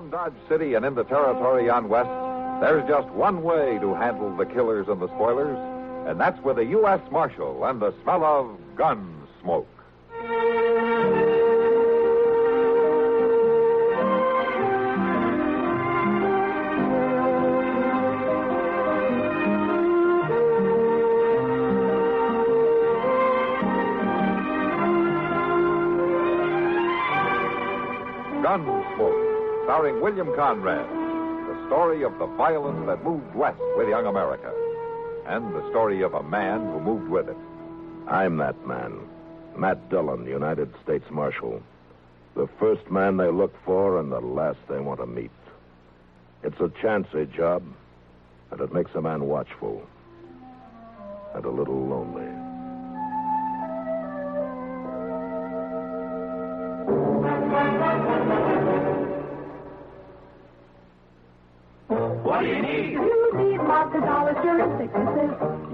Around Dodge City and in the territory on west, there's just one way to handle the killers and the spoilers, and that's with a U.S. Marshal and the smell of gun smoke. Gunsmoke, starring William Conrad, the story of the violence that moved west with young America, and the story of a man who moved with it. I'm that man, Matt Dillon, United States Marshal. The first man they look for and the last they want to meet. It's a chancy job, and it makes a man watchful and a little lonely. What do you need? You need lots of dollars during sicknesses.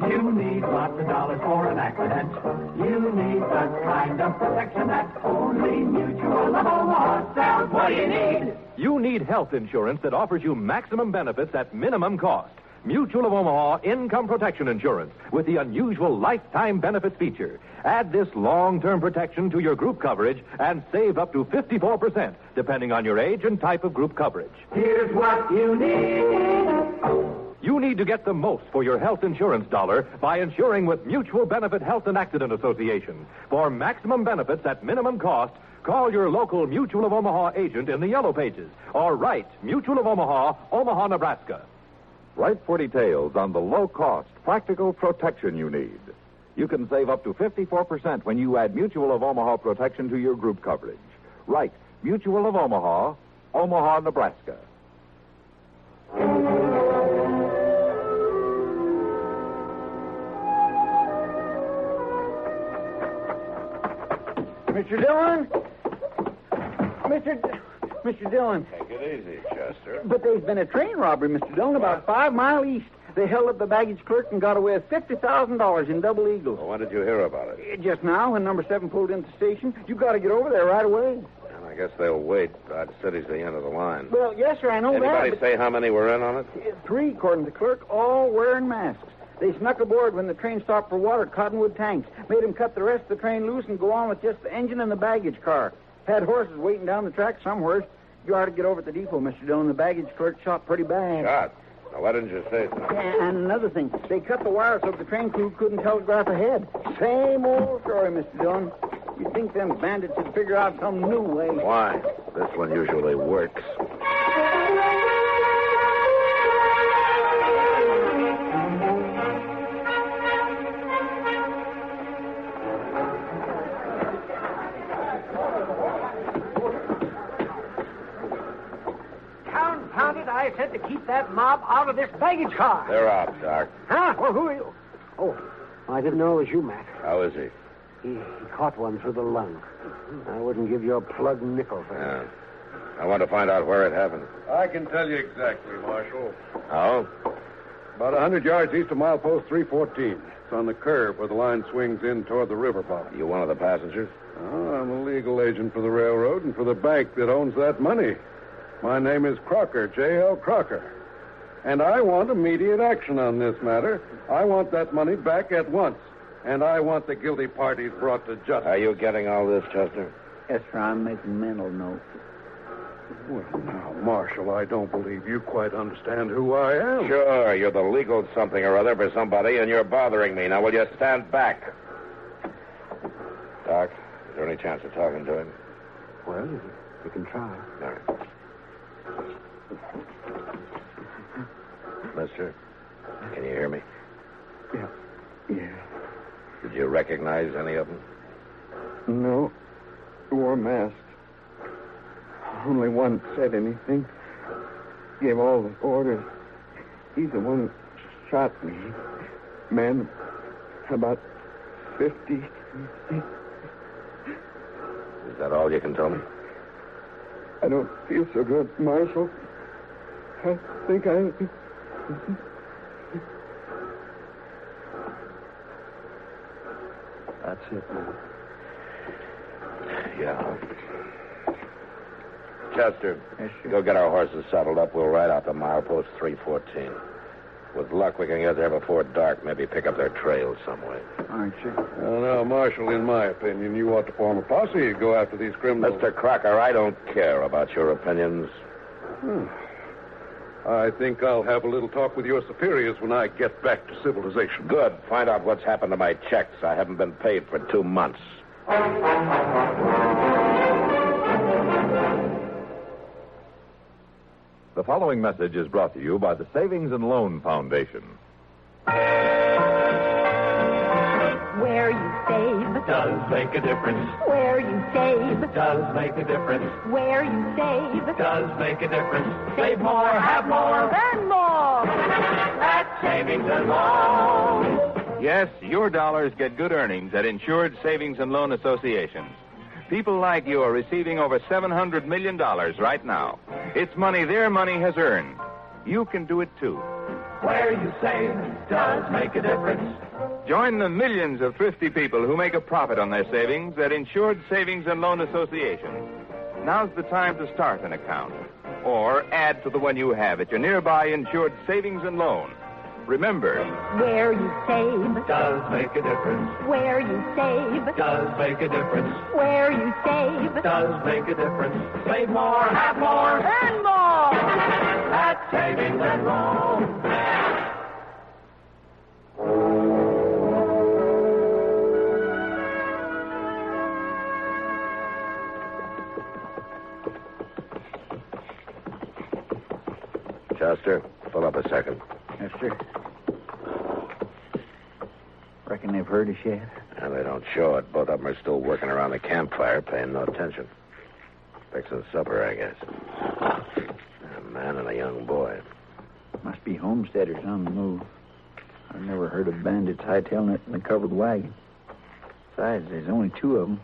You need lots of dollars for an accident. You need the kind of protection that only Mutual of Omaha sells. What do you need? You need health insurance that offers you maximum benefits at minimum cost. Mutual of Omaha Income Protection Insurance with the unusual lifetime benefits feature. Add this long-term protection to your group coverage and save up to 54%, depending on your age and type of group coverage. Here's what you need. You need to get the most for your health insurance dollar by insuring with Mutual Benefit Health and Accident Association. For maximum benefits at minimum cost, call your local Mutual of Omaha agent in the Yellow Pages or write Mutual of Omaha, Omaha, Nebraska. Write for details on the low-cost, practical protection you need. You can save up to 54% when you add Mutual of Omaha protection to your group coverage. Write Mutual of Omaha, Omaha, Nebraska. Mr. Dillon? Mr. Dillon. Take it easy, Chester. But there's been a train robbery, Mr. Dillon, about 5 miles east. They held up the baggage clerk and got away with $50,000 in Double Eagle. Well, when did you hear about it? Just now, when number 7 pulled into the station. You got to get over there right away. And I guess they'll wait. Dodge City's the end of the line. Well, yes, sir, I know Anybody that. say how many were in on it? 3, according to the clerk, all wearing masks. They snuck aboard when the train stopped for water, cottonwood tanks. Made them cut the rest of the train loose and go on with just the engine and the baggage car. Had horses waiting down the track somewhere. You ought to get over at the depot, Mr. Dillon. The baggage clerk shot pretty bad. Shot? Now, why didn't you say so? Yeah, and another thing. They cut the wire so the train crew couldn't telegraph ahead. Same old story, Mr. Dillon. You'd think them bandits would figure out some new way. Why? This one usually works. I said to keep that mob out of this baggage car. They're out, Doc. Huh? Well, who are you? Oh, I didn't know it was you, Matt. How is he? He caught one through the lung. I wouldn't give you a plug nickel for that. Yeah. I want to find out where it happened. I can tell you exactly, Marshal. Oh? About 100 yards east of milepost 314. It's on the curve where the line swings in toward the river bottom. You one of the passengers? Oh, I'm a legal agent for the railroad and for the bank that owns that money. My name is Crocker, J.L. Crocker. And I want immediate action on this matter. I want that money back at once. And I want the guilty parties brought to justice. Are you getting all this, Chester? Yes, sir, I'm making mental notes. Well, now, Marshal, I don't believe you quite understand who I am. Sure, you're the legal something or other for somebody, and you're bothering me. Now, will you stand back? Doc, is there any chance of talking to him? Well, you can try. All right. Mister, can you hear me? Yeah. Did you recognize any of them? No. Wore masks. Only one said anything. Gave all the orders. He's the one who shot me. Man, about 50. Is that all you can tell me? I don't feel so good, Marshal. I think I... That's it, man. Yeah. Chester. Yes, sir. Go get our horses saddled up. We'll ride out to milepost 314. With luck, we can get there before dark. Maybe pick up their trail some way. All right, sir. No, Marshal, in my opinion, you ought to form a posse and go after these criminals. Mr. Crocker, I don't care about your opinions. I think I'll have a little talk with your superiors when I get back to civilization. Good. Find out what's happened to my checks. I haven't been paid for 2 months. The following message is brought to you by the Savings and Loan Foundation. Where you save Does make a difference. Where you save Does make a difference. Where you save Does make a difference. Save more, have more. and more. At Savings and Loan. Yes, your dollars get good earnings at Insured Savings and Loan Associations. People like you are receiving over $700 million right now. It's money their money has earned. You can do it too. Where you save does make a difference. Join the millions of thrifty people who make a profit on their savings at Insured Savings and Loan Associations. Now's the time to start an account or add to the one you have at your nearby Insured Savings and Loan. Remember, Where you save Does make a difference. Where you save Does make a difference. Where you save Does make a difference. Save more, have more. and more. At Savings and Loan. Chester, pull up a second. Yes, sir. Reckon they've heard us yet? And they don't show it. Both of them are still working around the campfire, paying no attention. Fixing supper, I guess. A man and a young boy. Must be homesteaders on the move. I've never heard of bandits hightailing it in a covered wagon. Besides, there's only 2 of them.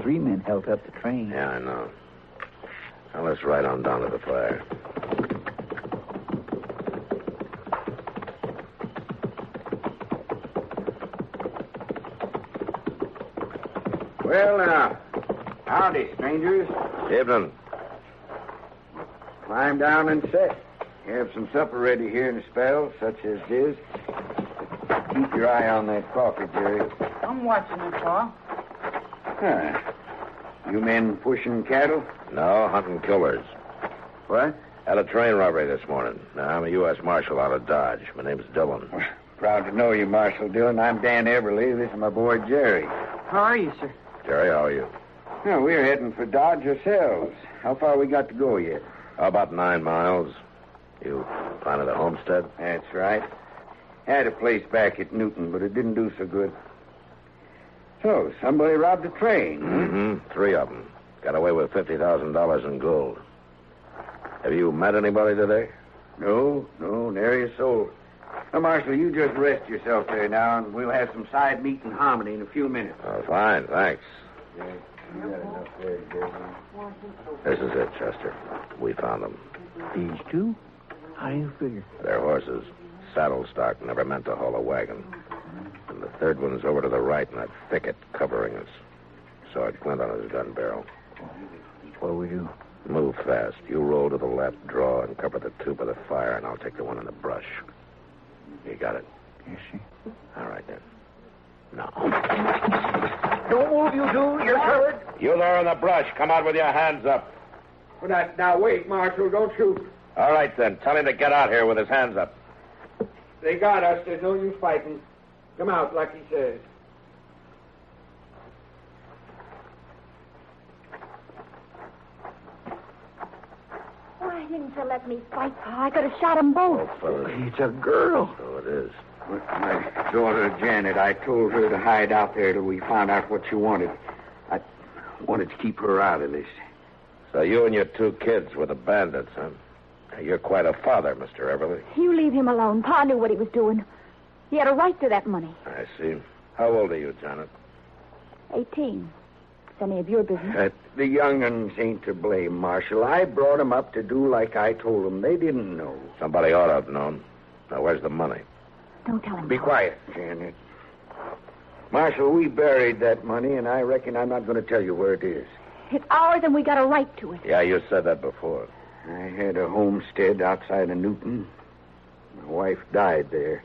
3 men held up the train. Yeah, I know. Now let's ride on down to the fire. Well, now, howdy, strangers. Evening. Climb down and sit. Have some supper ready here in a spell, such as this. Keep your eye on that coffee, Jerry. I'm watching it, Pa. You men pushing cattle? No, hunting killers. What? Had a train robbery this morning. Now, I'm a U.S. Marshal out of Dodge. My name's Dillon. Proud to know you, Marshal Dillon. I'm Dan Everly. This is my boy, Jerry. How are you, sir? Jerry, how are you? Well, we're heading for Dodge ourselves. How far we got to go yet? About 9 miles. You planted a homestead? That's right. Had a place back at Newton, but it didn't do so good. So, somebody robbed a train. Mm-hmm. 3 of them. Got away with $50,000 in gold. Have you met anybody today? No, nary a soul. Now, Marshal, you just rest yourself there now, and we'll have some side meat and hominy in a few minutes. Oh, fine, thanks. You got enough there, Jerry. This is it, Chester. We found them. These 2? How do you figure? Their horses. Saddle stock, never meant to haul a wagon. And the third one's over to the right in that thicket covering us. Saw a glint on his gun barrel. What do we do? Move fast. You roll to the left, draw, and cover the 2 by the fire, and I'll take the one in the brush. You got it? Yes, sir. All right, then. Now. Don't move, you 2. You're covered. You there in the brush. Come out with your hands up. Now, wait, Marshal. Don't shoot. All right, then. Tell him to get out here with his hands up. They got us. There's no use fighting. Come out, like he says. Why didn't you let me fight, Pa? I could have shot them both. Oh, fellas. It's a girl. So it is. My daughter, Janet, I told her to hide out there till we found out what she wanted. I wanted to keep her out of this. So you and your 2 kids were the bandits, huh? You're quite a father, Mr. Everly. You leave him alone. Pa knew what he was doing. He had a right to that money. I see. How old are you, Janet? 18. It's any of your business. The young'uns ain't to blame, Marshal. I brought 'em up to do like I told 'em. They didn't know. Somebody ought to have known. Now, where's the money? Don't tell him. Be quiet, Janet. Marshal, we buried that money, and I reckon I'm not going to tell you where it is. It's ours and we got a right to it. Yeah, you said that before. I had a homestead outside of Newton. My wife died there.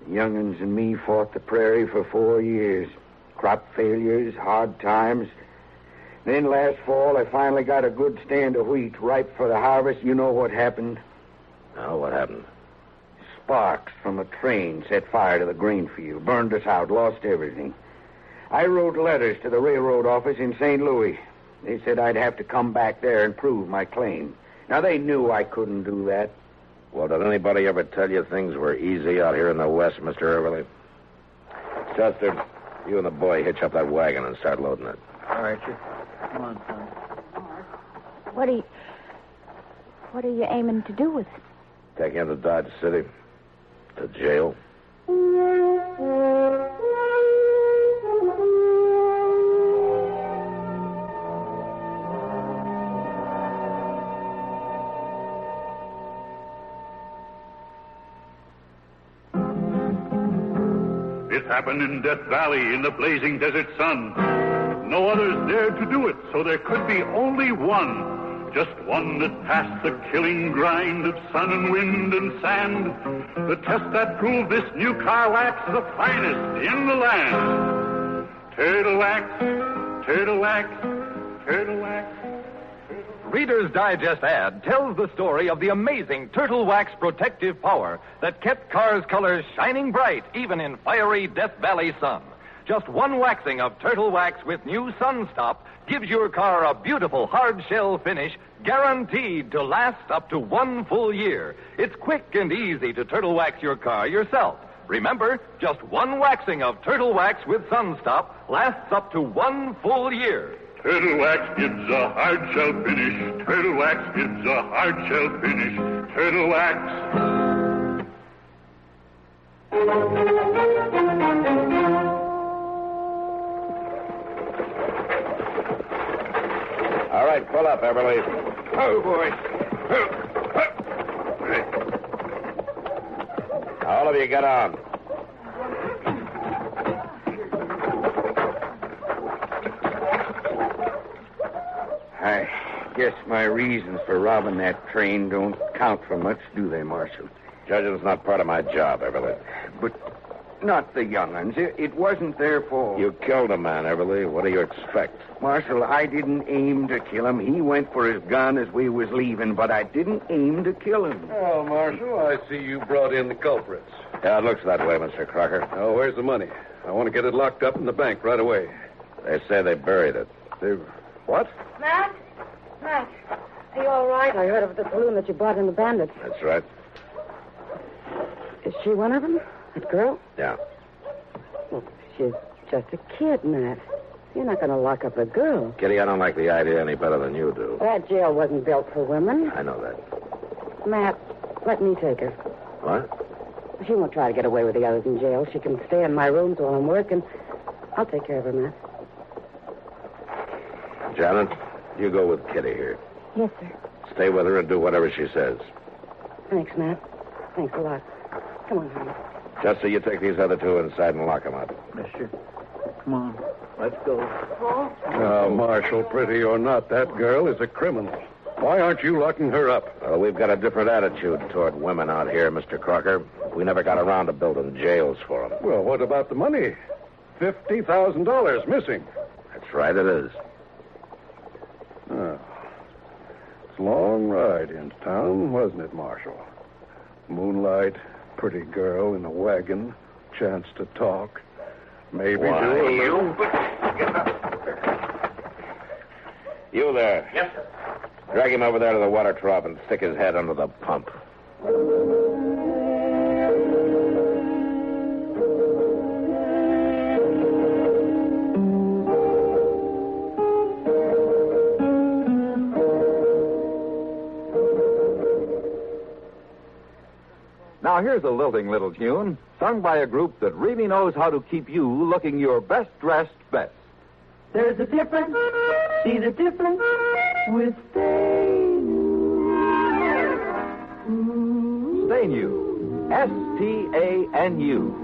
The young'uns and me fought the prairie for 4 years. Crop failures, hard times. Then last fall, I finally got a good stand of wheat ripe for the harvest. You know what happened? Now, what happened? Sparks from a train set fire to the grain field, burned us out, lost everything. I wrote letters to the railroad office in St. Louis. They said I'd have to come back there and prove my claim. Now, they knew I couldn't do that. Well, did anybody ever tell you things were easy out here in the West, Mr. Everly? Chester, you and the boy hitch up that wagon and start loading it. All right, sir. Come on, son. What are you aiming to do with it? Take him to Dodge City. To jail. It happened in Death Valley in the blazing desert sun. No others dared to do it, so there could be only one. Just one that passed the killing grind of sun and wind and sand. The test that proved this new car wax the finest in the land. Turtle wax, turtle wax, turtle wax. Reader's Digest ad tells the story of the amazing Turtle Wax protective power that kept cars' colors shining bright even in fiery Death Valley sun. Just one waxing of Turtle Wax with new Sun Stop gives your car a beautiful hard shell finish guaranteed to last up to 1 full year. It's quick and easy to Turtle Wax your car yourself. Remember, just one waxing of Turtle Wax with Sun Stop lasts up to 1 full year. Turtle Wax gives a hard shell finish. Turtle Wax gives a hard shell finish. Turtle Wax. All right, pull up, Everly. Oh, boy. All of you get on. I guess my reasons for robbing that train don't count for much, do they, Marshal? Judging's not part of my job, Everly. But not the young'uns. It wasn't their fault. You killed a man, Everly. What do you expect? Marshal, I didn't aim to kill him. He went for his gun as we was leaving, but I didn't aim to kill him. Well, Marshal, I see you brought in the culprits. Yeah, it looks that way, Mr. Crocker. Oh, where's the money? I want to get it locked up in the bank right away. They say they buried it. What? Matt? Matt, are you all right? I heard of the balloon that you bought in the Bandit. That's right. Is she one of them? That girl? Yeah. Well, she's just a kid, Matt. You're not going to lock up a girl. Kitty, I don't like the idea any better than you do. That jail wasn't built for women. I know that. Matt, let me take her. What? She won't try to get away with the others in jail. She can stay in my rooms while I'm working. I'll take care of her, Matt. Janet, you go with Kitty here. Yes, sir. Stay with her and do whatever she says. Thanks, Matt. Thanks a lot. Come on, honey. Just so you take these other two inside and lock them up. Yes, sir. Come on. Let's go. Now, Marshal, pretty or not, that girl is a criminal. Why aren't you locking her up? Well, we've got a different attitude toward women out here, Mr. Crocker. We never got around to building jails for them. Well, what about the money? $50,000 missing. That's right, it is. Oh. It's a long ride into town, wasn't it, Marshal? Moonlight, pretty girl in a wagon, chance to talk. Maybe Why, do a little... You there. Yes, sir. Drag him over there to the water trough and stick his head under the pump. Now, here's a lilting little tune sung by a group that really knows how to keep you looking your best dressed best. There's a difference, see the difference with Stay New. Stay New. S-T-A-N-U.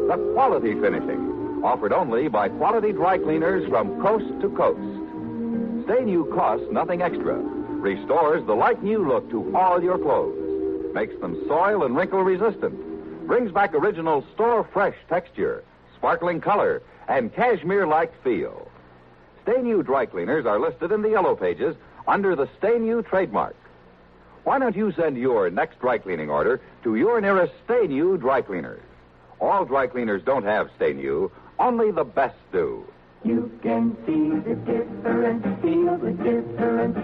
The quality finishing. Offered only by quality dry cleaners from coast to coast. Stay New costs nothing extra. Restores the like-new look to all your clothes. Makes them soil and wrinkle resistant. Brings back original store-fresh texture, sparkling color, and cashmere-like feel. Stay New dry cleaners are listed in the yellow pages under the Stay New trademark. Why don't you send your next dry cleaning order to your nearest Stay New dry cleaners? All dry cleaners don't have Stay New. Only the best do. You can see the difference, feel the difference.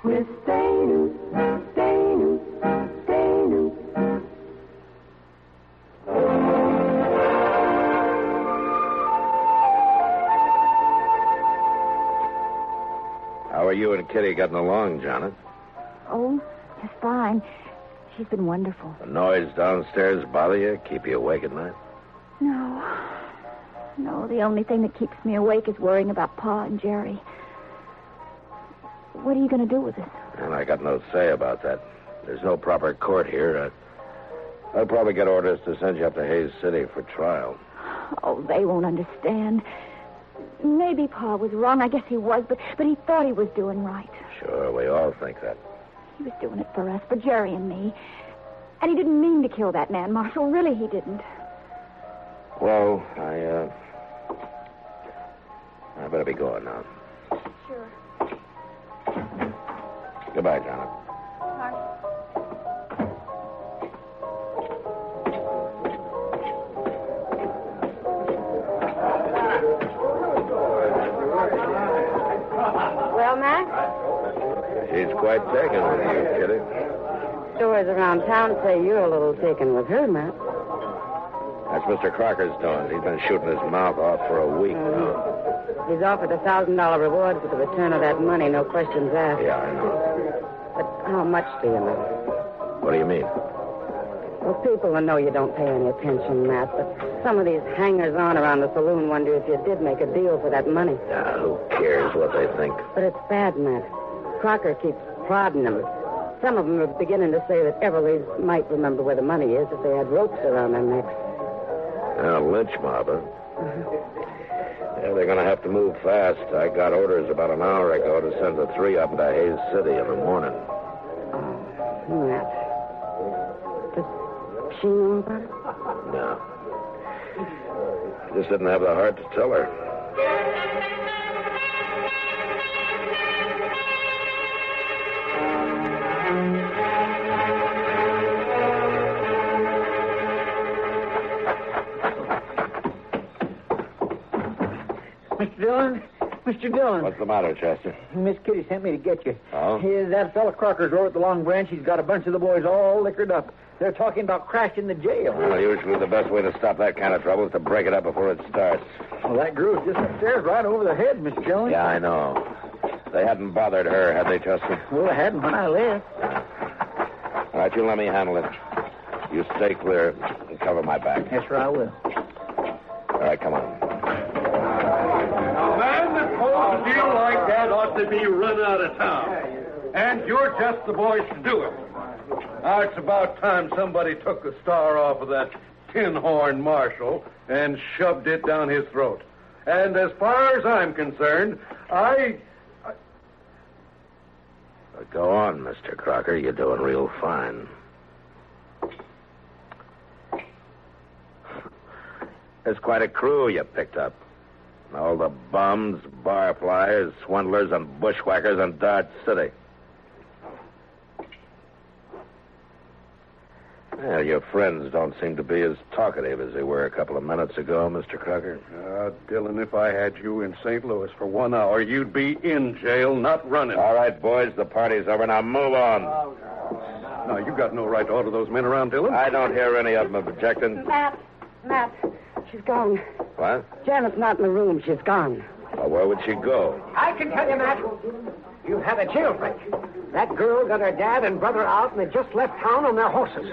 With Stay New, Stay New, Stay New. How are you and Kitty getting along, Janet? Oh, just fine. She's been wonderful. The noise downstairs bother you? Keep you awake at night? No, the only thing that keeps me awake is worrying about Pa and Jerry. What are you going to do with us? And I got no say about that. There's no proper court here. I'll probably get orders to send you up to Hayes City for trial. Oh, they won't understand. Maybe Pa was wrong. I guess he was, but he thought he was doing right. Sure, we all think that. He was doing it for us, for Jerry and me. And he didn't mean to kill that man, Marshal. Really, he didn't. Well, I better be going now. Sure. Goodbye, Janet. Well, Mac? She's quite taken with you, Kitty. Stores around town say you're a little taken with her, Mac. That's Mr. Crocker's doing. He's been shooting his mouth off for a week now. He's offered a $1,000 reward for the return of that money, no questions asked. Yeah, I know. But how much do you know? What do you mean? Well, people will know you don't pay any attention, Matt, but some of these hangers-on around the saloon wonder if you did make a deal for that money. Who cares what they think? But it's bad, Matt. Crocker keeps prodding them. Some of them are beginning to say that Everleigh might remember where the money is if they had ropes around their necks. Lynch mob, huh? Yeah, they're going to have to move fast. I got orders about an hour ago to send the 3 up to Hayes City in the morning. Oh, Matt. Does she know about it? No. I just didn't have the heart to tell her. Mr. Dillon? Mr. Dillon. What's the matter, Chester? Miss Kitty sent me to get you. Oh? That fella Crocker's over at the Long Branch. He's got a bunch of the boys all liquored up. They're talking about crashing the jail. Well, usually the best way to stop that kind of trouble is to break it up before it starts. Well, that girl's just upstairs right over the head, Mr. Dillon. Yeah, I know. They hadn't bothered her, had they, Chester? Well, they hadn't when I left. All right, you let me handle it. You stay clear and cover my back. Yes, sir, I will. All right, come on. A man that pulls a deal like that ought to be run out of town. And you're just the boys to do it. Now, it's about time somebody took the star off of that tin horn marshal and shoved it down his throat. And as far as I'm concerned, Go on, Mr. Crocker. You're doing real fine. There's quite a crew you picked up. All the bums, bar flyers, swindlers, and bushwhackers in Dart City. Well, your friends don't seem to be as talkative as they were a couple of minutes ago, Mr. Crocker. Dillon, if I had you in St. Louis for 1 hour, you'd be in jail, not running. All right, boys, the party's over. Now move on. Now, you got no right to order those men around, Dillon. I don't hear any of them objecting. Matt, she's gone. What? Janet's not in the room. She's gone. Well, where would she go? I can tell you, Matt. You had a jailbreak. That girl got her dad and brother out, and they just left town on their horses.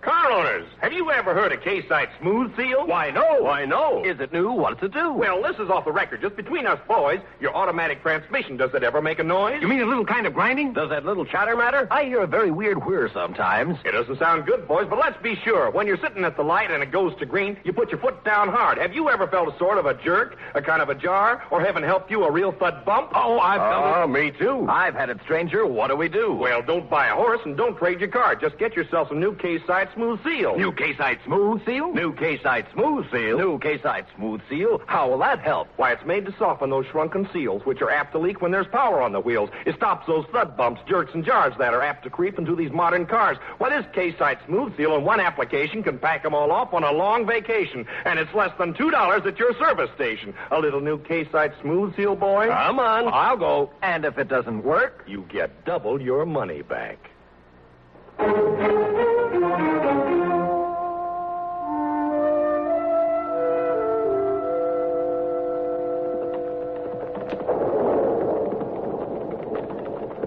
Car owner, $2. Have you ever heard of K-Site Smooth Seal? Why, no. Why, no. Is it new? What's it do? Well, this is off the record. Just between us boys, your automatic transmission, does it ever make a noise? You mean a little kind of grinding? Does that little chatter matter? I hear a very weird whir sometimes. It doesn't sound good, boys, but let's be sure. When you're sitting at the light and it goes to green, you put your foot down hard. Have you ever felt a sort of a jerk, a kind of a jar, or heaven help you, a real thud bump? Oh, I've felt it. Oh, me too. I've had it, stranger. What do we do? Well, don't buy a horse and don't trade your car. Just get yourself some new K-Site Smooth Seal. New K-Site Smooth Seal? New K-Site Smooth Seal? New K-Site Smooth Seal? How will that help? Why, it's made to soften those shrunken seals, which are apt to leak when there's power on the wheels. It stops those thud bumps, jerks, and jars that are apt to creep into these modern cars. Why, this K-Site Smooth Seal in one application can pack them all off on a long vacation. And it's less than $2 at your service station. A little new K-Site Smooth Seal, boy? Come on. I'll go. And if it doesn't work? You get double your money back.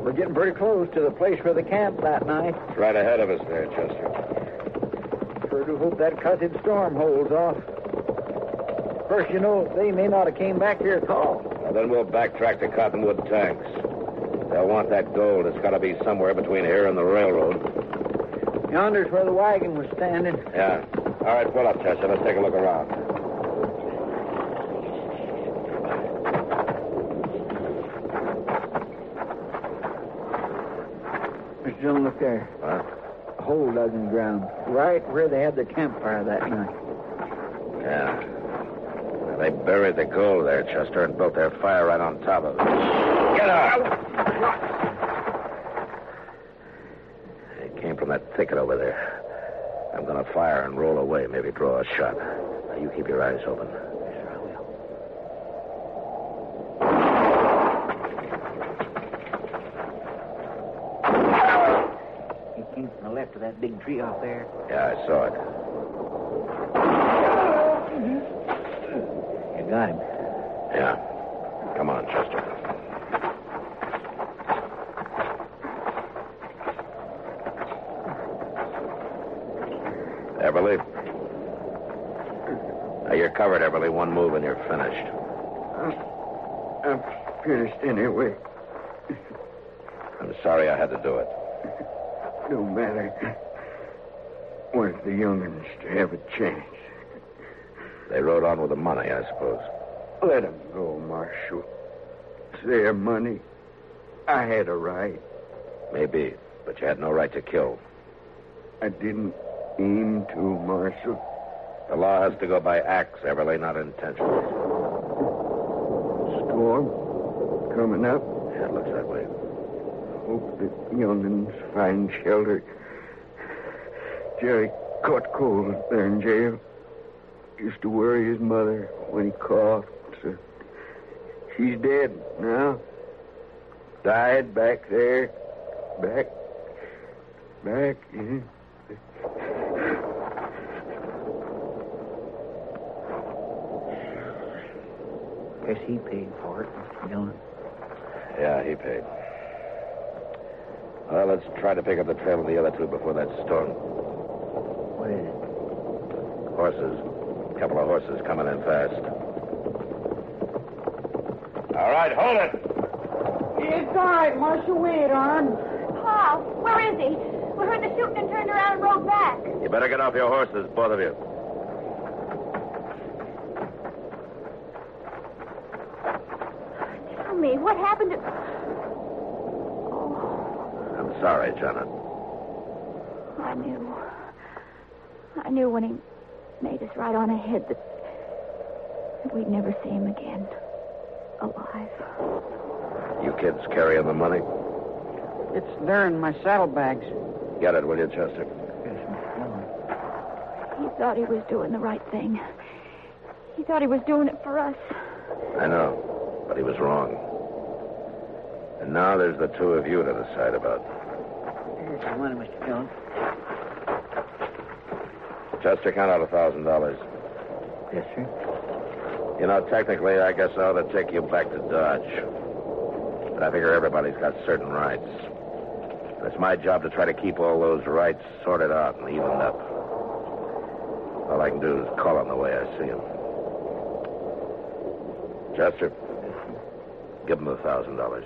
We're getting pretty close to the place for the camp that night. It's right ahead of us there, Chester. Sure do hope that cussed storm holds off. First, you know, they may not have came back here at all. Well, then we'll backtrack to Cottonwood Tanks. They'll want that gold. It's got to be somewhere between here and the railroad. Yonder's where the wagon was standing. Yeah. All right, pull up, Chester. Let's take a look around. Mr. Dillon, look there. What? A hole dug in the ground. Right where they had their campfire that night. Yeah. Well, they buried the gold there, Chester, and built their fire right on top of it. Get out! It came from that thicket over there. I'm going to fire and roll away, maybe draw a shot. Now, you keep your eyes open. Sure, I will. He came from the left of that big tree off there. Yeah, I saw it. You got him. Yeah. Come on, Chester. Everly. Now, you're covered, Everly. One move and you're finished. I'm finished anyway. I'm sorry I had to do it. No matter. Want the young'uns to have a chance. They rode on with the money, I suppose. Let them go, Marshal. It's their money. I had a right. Maybe, but you had no right to kill. I didn't aim to, Marshal. The law has to go by acts, Everly, not intentions. Storm coming up. Yeah, it looks that way. Hope the young'uns find shelter. Jerry caught cold there in jail. Used to worry his mother when he coughed. So she's dead now. Died back there. Back. Yeah. Guess he paid for it, Mr. Dillon. Yeah, he paid. Well, let's try to pick up the trail of the other two before that storm. What is it? Horses. A couple of horses coming in fast. All right, hold it. It's all right, Marshal. Wait on. Pa, where is he? We heard the shooting and turned around and rode back. You better get off your horses, both of you. Tell me, what happened to... I'm sorry, Janet. I knew when he made us right on ahead that we'd never see him again. Alive. You kids carrying the money? It's there in my saddlebags. Get it, will you, Chester? Yes, Mr. Dillon. He thought he was doing the right thing. He thought he was doing it for us. I know, but he was wrong. And now there's the two of you to decide about. Here's the money, Mr. Dillon. Chester, count out $1,000. Yes, sir. You know, technically, I guess I ought to take you back to Dodge. But I figure everybody's got certain rights. And it's my job to try to keep all those rights sorted out and evened up. do is call him the way I see him. Chester, give him $1,000.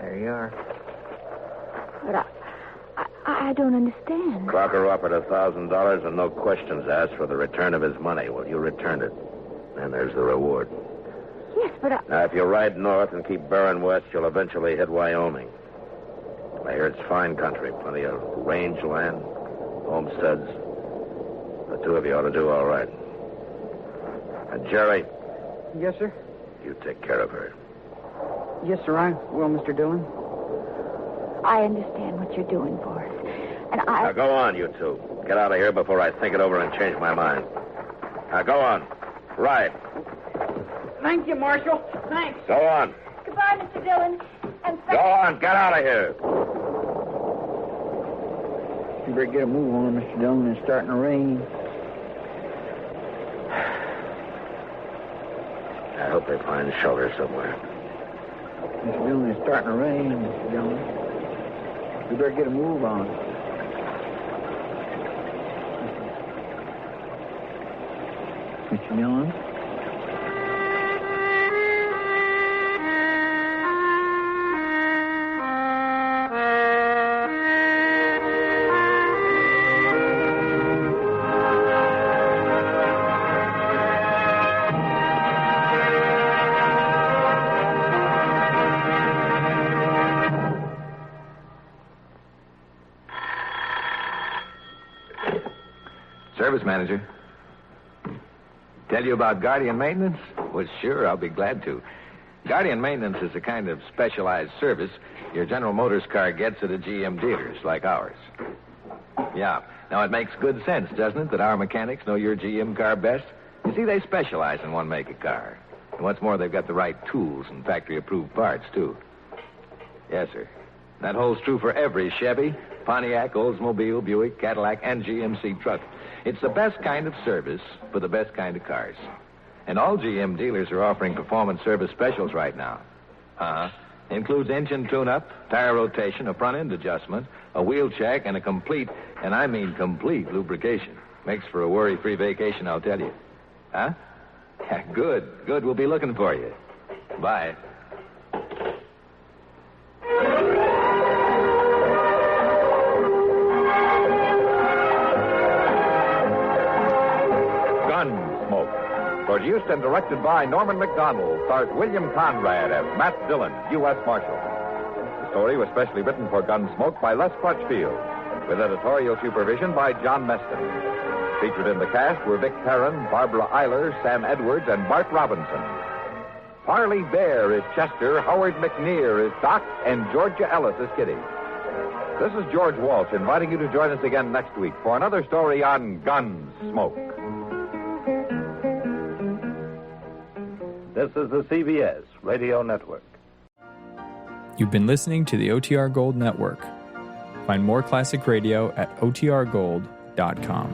There you are. But I don't understand. Crocker offered $1,000 and no questions asked for the return of his money. Well, you returned it. And there's the reward. Yes, but Now, if you ride north and keep bearing west, you'll eventually hit Wyoming. I hear it's fine country, plenty of range land, homesteads. The two of you ought to do all right. And Jerry, Yes, sir? you take care of her. Yes, sir, I will, Mr. Dillon. I understand what you're doing for us. And Now, go on, you two. Get out of here before I think it over and change my mind. Now, go on. Ride. Thank you, Marshal. Thanks. Go on. Goodbye, Mr. Dillon. And Go on. Get out of here. You better get a move on, Mr. Dillon. It's starting to rain. I hope they find shelter somewhere. Mr. Dillon, it's starting to rain, Mr. Dillon. You better get a move on. Mr. Dillon? Service manager. Tell you about Guardian Maintenance? Well, sure, I'll be glad to. Guardian Maintenance is a kind of specialized service your General Motors car gets at a GM dealers like ours. Yeah. Now, it makes good sense, doesn't it, that our mechanics know your GM car best? You see, they specialize in one make of car. And what's more, they've got the right tools and factory-approved parts, too. Yes, sir. That holds true for every Chevy, Pontiac, Oldsmobile, Buick, Cadillac, and GMC truck. It's the best kind of service for the best kind of cars. And all GM dealers are offering performance service specials right now. Includes engine tune-up, tire rotation, a front-end adjustment, a wheel check, and a complete, and I mean complete, lubrication. Makes for a worry-free vacation, I'll tell you. Huh? Yeah, good. Good. We'll be looking for you. Bye. Gunsmoke. Produced and directed by Norman McDonald, stars William Conrad as Matt Dillon, U.S. Marshal. The story was specially written for Gunsmoke by Les Crutchfield, with editorial supervision by John Meston. Featured in the cast were Vic Perrin, Barbara Eiler, Sam Edwards, and Bart Robinson. Parley Bear is Chester, Howard McNear is Doc, and Georgia Ellis is Kitty. This is George Walsh inviting you to join us again next week for another story on Gunsmoke. This is the CBS Radio Network. You've been listening to the OTR Gold Network. Find more classic radio at otrgold.com.